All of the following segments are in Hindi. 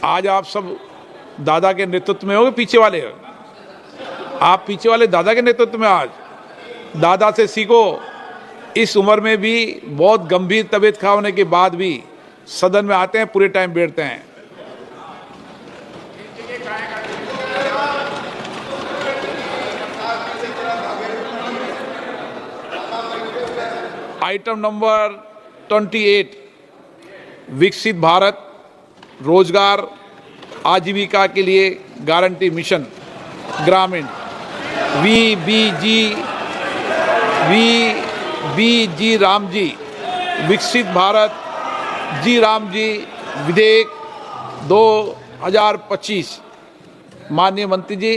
आज आप सब दादा के नेतृत्व में हो, पीछे वाले हो आप, पीछे वाले दादा के नेतृत्व में। आज दादा से सीखो। इस उम्र में भी बहुत गंभीर तबीयत खराब होने के बाद भी सदन में आते हैं, पूरे टाइम बैठते हैं। आइटम नंबर 28, विकसित भारत रोजगार आजीविका के लिए गारंटी मिशन ग्रामीण वी राम जी, विकसित भारत जी राम जी विधेयक 2025। माननीय मंत्री जी,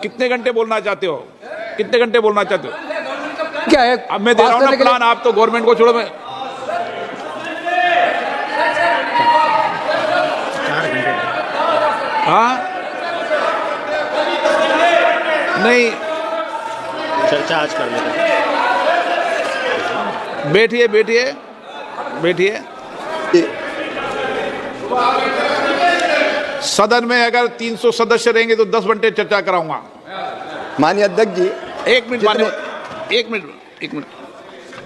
कितने घंटे बोलना चाहते हो? कितने घंटे बोलना चाहते हो? क्या है? अब मैं दे रहा हूं ना प्लान, आप तो गवर्नमेंट को छोड़ो। मैं हाँ नहीं, चर्चा आज कर लेते हैं। बैठिए बैठिए बैठिए। सदन में अगर 300 सदस्य रहेंगे तो 10 घंटे चर्चा कराऊंगा। माननीय अध्यक्ष जी, एक मिनट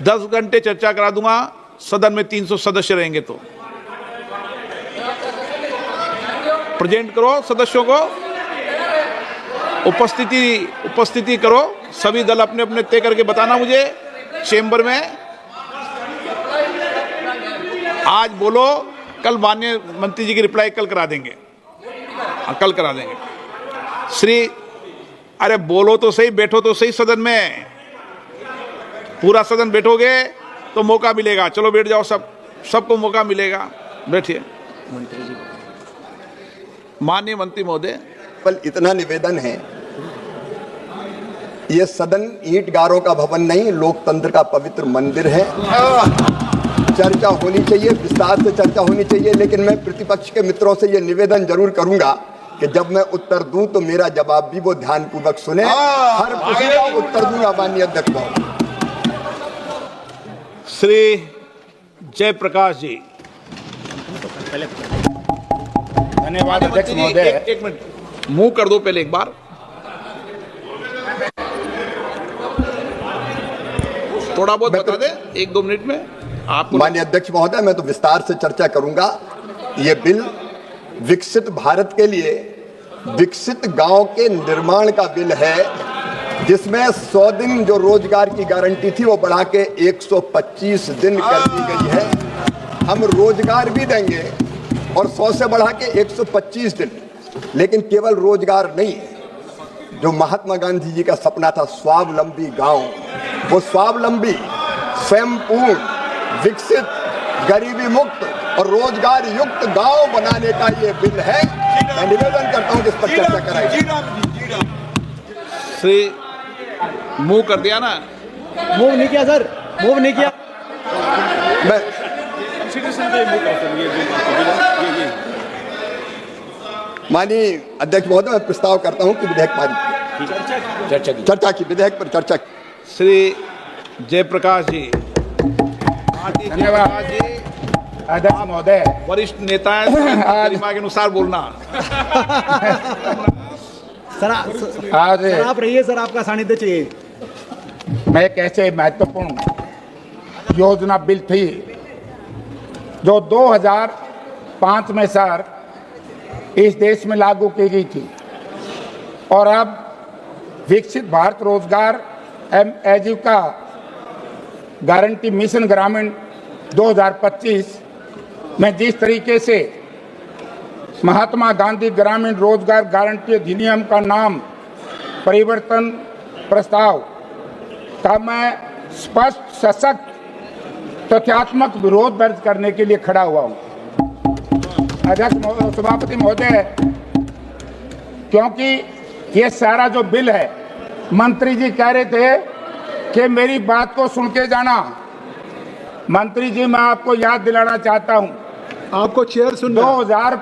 10 घंटे चर्चा करा दूंगा सदन में 300 सदस्य रहेंगे तो। प्रेजेंट करो सदस्यों को, उपस्थिति करो। सभी दल अपने अपने तय करके बताना मुझे चेंबर में। आज बोलो, कल माननीय मंत्री जी की रिप्लाई कल करा देंगे। कल करा देंगे श्री। अरे बोलो तो सही, बैठो तो सही सदन में। पूरा सदन बैठोगे तो मौका मिलेगा। चलो बैठ जाओ, सबको मौका मिलेगा। बैठिए। माननीय मंत्री महोदय, पर इतना निवेदन है, ये सदन ईंट गारों का भवन नहीं, लोकतंत्र का पवित्र मंदिर है। चर्चा होनी चाहिए, विस्तार से चर्चा होनी चाहिए। लेकिन मैं प्रतिपक्ष के मित्रों से ये निवेदन जरूर करूंगा कि जब मैं उत्तर दूं तो मेरा जवाब भी वो ध्यानपूर्वक सुने। हर किसी का उत्तर दूंगा। माननीय अध्यक्ष महोदय। श्री जयप्रकाश जी। धन्यवाद अध्यक्ष महोदय। एक मिनट मुंह कर दो पहले एक बार। थोड़ा बहुत बता दे 1-2 मिनट में आपको। माननीय अध्यक्ष महोदय, मैं तो विस्तार से चर्चा करूंगा। ये बिल विकसित भारत के लिए विकसित गांव के निर्माण का बिल है, जिसमें 100 दिन जो रोजगार की गारंटी थी वो बढ़ा के 125 दिन कर दी गई है। हम रोजगार भी देंगे और 100 से बढ़ा के 125 दिन। लेकिन केवल रोजगार नहीं, जो महात्मा गांधी जी का सपना था स्वावलंबी गांव, वो स्वावलंबी, स्वयंपूर्ण, विकसित, गरीबी मुक्त और रोजगार युक्त गांव बनाने का ये बिल है। मैं निवेदन करता हूं कि इस पर चर्चा कराई। श्री मूव कर दिया ना? मूव नहीं किया सर, मूव नहीं किया। मैं माननीय अध्यक्ष महोदय, मैं प्रस्ताव करता हूं कि विधेयक पारित चर्चा की विधेयक पर चर्चा की। श्री जयप्रकाश जी। धन्यवाद जी अध्यक्ष महोदय। वरिष्ठ नेता है, गरिमा के अनुसार बोलना। सर आप रहिए सर, आपका सानिध्य चाहिए। मैं एक ऐसे महत्वपूर्ण योजना बिल थी जो 2005 में सर इस देश में लागू की गई थी, और अब विकसित भारत रोजगार आजीविका गारंटी मिशन ग्रामीण 2025 में जिस तरीके से महात्मा गांधी ग्रामीण रोजगार गारंटी अधिनियम का नाम परिवर्तन प्रस्ताव का मैं स्पष्ट, सशक्त, तथ्यात्मक विरोध दर्ज करने के लिए खड़ा हुआ हूँ अध्यक्ष सभापति महोदय, क्योंकि ये सारा जो बिल है, मंत्री जी कह रहे थे कि मेरी बात को सुन के जाना। मंत्री जी, मैं आपको याद दिलाना चाहता हूँ, आपको चेयर सुन 2000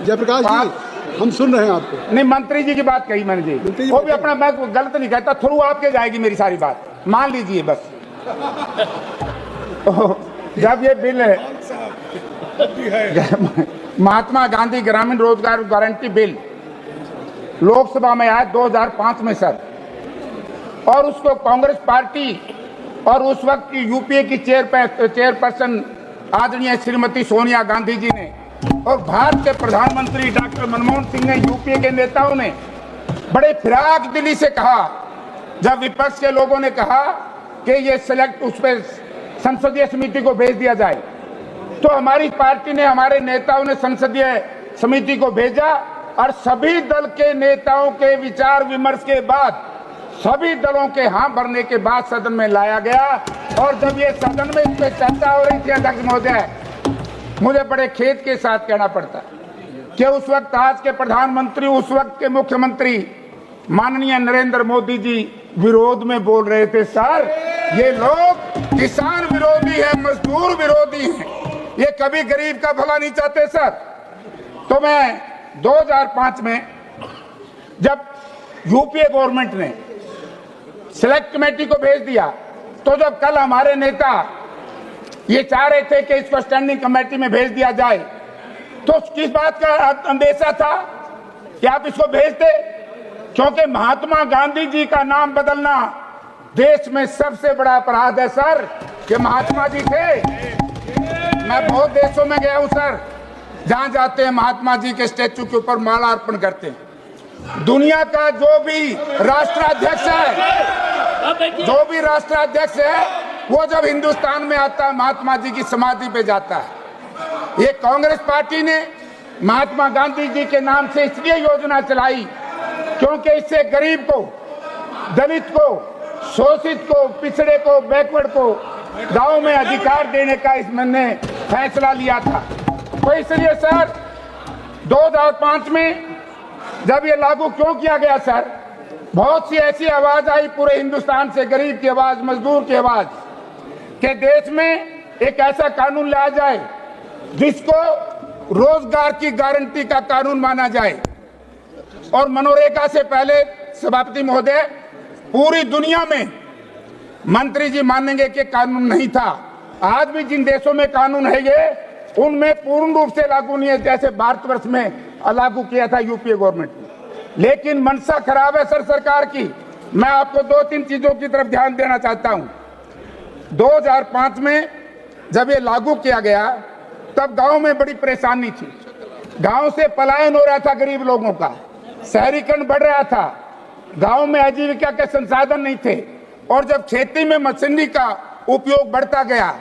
जयप्रकाश जी, हम सुन रहे हैं आपको। नहीं, मंत्री जी की बात कही मैंने जी, वो भी अपना, मैं गलत नहीं कहता, थ्रू आपके जाएगी मेरी सारी बात, मान लीजिए बस। जब ये बिल है महात्मा गांधी ग्रामीण रोजगार गारंटी बिल लोकसभा में आया 2005 में सर, और उसको कांग्रेस पार्टी और उस वक्त की यूपीए की चेयरपर्सन आदरणीय श्रीमती सोनिया गांधी जी ने और भारत के प्रधानमंत्री डॉक्टर मनमोहन सिंह ने, यूपीए के नेताओं ने बड़े फिराक दिली से कहा, जब विपक्ष के लोगों ने कहा कि ये सिलेक्ट उस पर संसदीय समिति को भेज दिया जाए, तो हमारी पार्टी ने, हमारे नेताओं ने संसदीय समिति को भेजा और सभी दल के नेताओं के विचार विमर्श के बाद, सभी दलों के हाँ भरने के बाद सदन में लाया गया। और जब ये सदन में इस पर चर्चा हो रही थी अध्यक्ष महोदय, मुझे बड़े खेद के साथ कहना पड़ता कि उस वक्त आज के प्रधानमंत्री, उस वक्त के मुख्यमंत्री माननीय नरेंद्र मोदी जी विरोध में बोल रहे थे, सर ये लोग किसान विरोधी है, मजदूर विरोधी हैं, ये कभी गरीब का भला नहीं चाहते सर। तो मैं 2005 में जब यूपीए गवर्नमेंट ने सिलेक्ट कमेटी को भेज दिया, तो जब कल हमारे नेता ये चाह रहे थे कि इसको स्टैंडिंग कमेटी में भेज दिया जाए, तो किस बात का अंदेशा था कि आप इसको भेजते? क्योंकि महात्मा गांधी जी का नाम बदलना देश में सबसे बड़ा अपराध है सर। कि महात्मा जी थे, मैं बहुत देशों में गया हूं सर, जहां जाते हैं महात्मा जी के स्टैचू के ऊपर माला अर्पण करते हैं। दुनिया का जो भी राष्ट्राध्यक्ष है, वो जब हिंदुस्तान में आता है महात्मा जी की समाधि पे जाता है। ये कांग्रेस पार्टी ने महात्मा गांधी जी के नाम से इसलिए योजना चलाई क्योंकि इससे गरीब को, दलित को, शोषित को, पिछड़े को, बैकवर्ड को गांव में अधिकार देने का इसने फैसला लिया था। तो इसलिए सर 2005 में जब ये लागू क्यों किया गया सर, बहुत सी ऐसी आवाज आई पूरे हिंदुस्तान से, गरीब की आवाज, मजदूर की आवाज, कि देश में एक ऐसा कानून लाया जाए जिसको रोजगार की गारंटी का कानून माना जाए। और मनरेगा से पहले सभापति महोदय, पूरी दुनिया में मंत्री जी मानेंगे कि कानून नहीं था। आज भी जिन देशों में कानून है ये, उनमें पूर्ण रूप से लागू नहीं है, जैसे भारतवर्ष में लागू किया था यूपीए गवर्नमेंट ने। लेकिन मनसा खराब है सर सरकार की। मैं आपको 2-3 चीजों की तरफ ध्यान देना चाहता हूं। 2005 में जब ये लागू किया गया, तब गांव में बड़ी परेशानी थी, गांव से पलायन हो रहा था गरीब लोगों का, शहरीकरण बढ़ रहा था, गांव में आजीविका के संसाधन नहीं थे। और जब खेती में मशीनरी का उपयोग बढ़ता गया,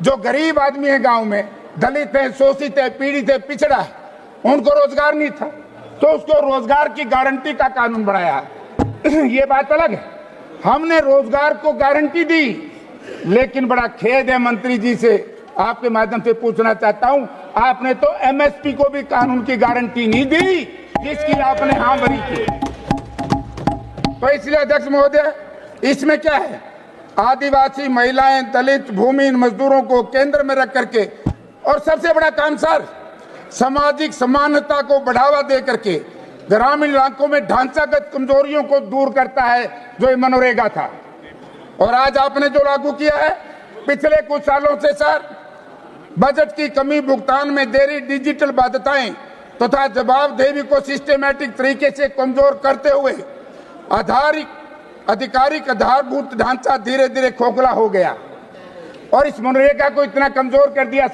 जो गरीब आदमी है गांव में, दलित है, शोषित है, पीड़ित है, पिछड़ा है, उनको रोजगार नहीं था, तो उसको रोजगार की गारंटी का कानून बनाया। ये बात अलग है, हमने रोजगार को गारंटी दी। लेकिन बड़ा खेद है, मंत्री जी से आपके माध्यम से पूछना चाहता हूं, आपने तो एमएसपी को भी कानून की गारंटी नहीं दी जिसकी आपने हाँ भरी थी। तो इसलिए अध्यक्ष महोदय, इसमें क्या है, आदिवासी, महिलाएं, दलित, भूमिहीन मजदूरों को केंद्र में रख करके, और सबसे बड़ा काम सर, सामाजिक समानता को बढ़ावा दे करके ग्रामीण इलाकों में ढांचागत कमजोरियों को दूर करता है, जो ये मनरेगा था। और आज आपने जो लागू किया है, पिछले कुछ सालों से सर, बजट की कमी, भुगतान में देरी, डिजिटल बाध्यताएं तथा जवाबदेही को सिस्टमैटिक तरीके से कमजोर करते हुए आधिकारिक आधारभूत ढांचा धीरे धीरे खोखला हो गया और इस मनरेगा को इतना कमजोर कर दिया।